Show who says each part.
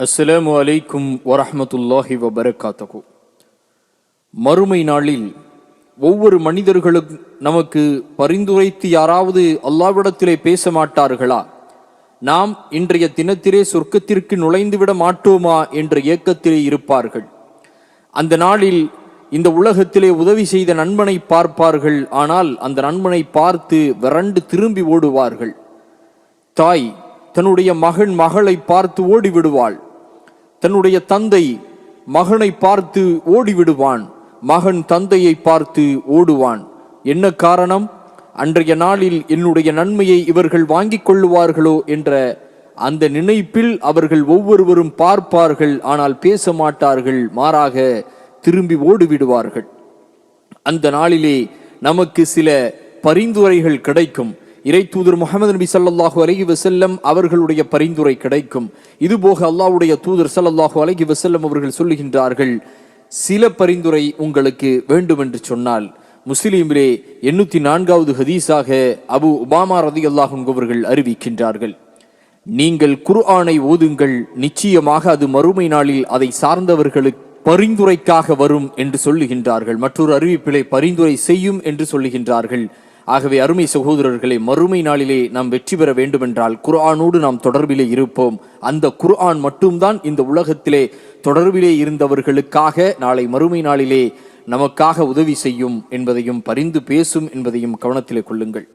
Speaker 1: அஸ்ஸலாமு அலைக்கும் வரஹ்மத்துல்லாஹி வபரகாத்துஹு. மறுமை நாளில் ஒவ்வொரு மனிதர்களும் நமக்கு பரிந்துரைத்து யாராவது அல்லாஹ்விடத்திலே பேச மாட்டார்களா, நாம் இன்றைய தினத்திலே சொர்க்கத்திற்கு நுழைந்துவிட மாட்டோமா என்ற ஏக்கத்திலே இருப்பார்கள். அந்த நாளில் இந்த உலகத்திலே உதவி செய்த நண்பனை பார்ப்பார்கள். ஆனால் அந்த நண்பனை பார்த்து விரண்டு திரும்பி ஓடுவார்கள். தாய் தன்னுடைய மகளை பார்த்து ஓடிவிடுவாள். தன்னுடைய தந்தை மகனை பார்த்து ஓடிவிடுவான். மகன் தந்தையை பார்த்து ஓடுவான். என்ன காரணம்? அன்றைய நாளில் என்னுடைய நன்மையை இவர்கள் வாங்கிக் கொள்ளுவார்களோ என்ற அந்த நினைப்பில் அவர்கள் ஒவ்வொருவரும் பார்ப்பார்கள். ஆனால் பேச மாட்டார்கள், மாறாக திரும்பி ஓடிவிடுவார்கள். அந்த நாளிலே நமக்கு சில பரிந்துரைகள் கிடைக்கும். இறை தூதர் முஹம்மது நபி ஸல்லல்லாஹு அலைஹி வஸல்லம் அவர்களுடைய பரிந்துரை கிடைக்கும். இதுபோக அல்லாஹ்வுடைய தூதர் ஸல்லல்லாஹு அலைஹி வஸல்லம் அவர்கள் சொல்லுகின்றார்கள், சில பரிந்துரை உங்களுக்கு வேண்டும் என்று சொன்னால், முஸ்லிமிலே 804வது ஹதீஸாக அபு உமாமா ரலியல்லாஹு அன்ஹு அவர்கள் அறிவிக்கின்றார்கள், நீங்கள் குர்ஆனை ஓதுங்கள், நிச்சயமாக அது மறுமை நாளில் அதை சார்ந்தவர்களுக்கு பரிந்துரைக்காக வரும் என்று சொல்லுகின்றார்கள். மற்றொரு அறிவிப்பிலே பரிந்துரை செய்யும் என்று சொல்லுகின்றார்கள். ஆகவே அருமை சகோதரர்களே, மறுமை நாளிலே நாம் வெற்றி பெற வேண்டுமென்றால் குர்ஆனோடு நாம் தொடர்பிலே இருப்போம். அந்த குர்ஆன் மட்டும்தான் இந்த உலகத்திலே தொடர்பிலே இருந்தவர்களுக்காக நாளை மறுமை நாளிலே நமக்காக உதவி செய்யும் என்பதையும் பரிந்து பேசும் என்பதையும் கவனத்திலே கொள்ளுங்கள்.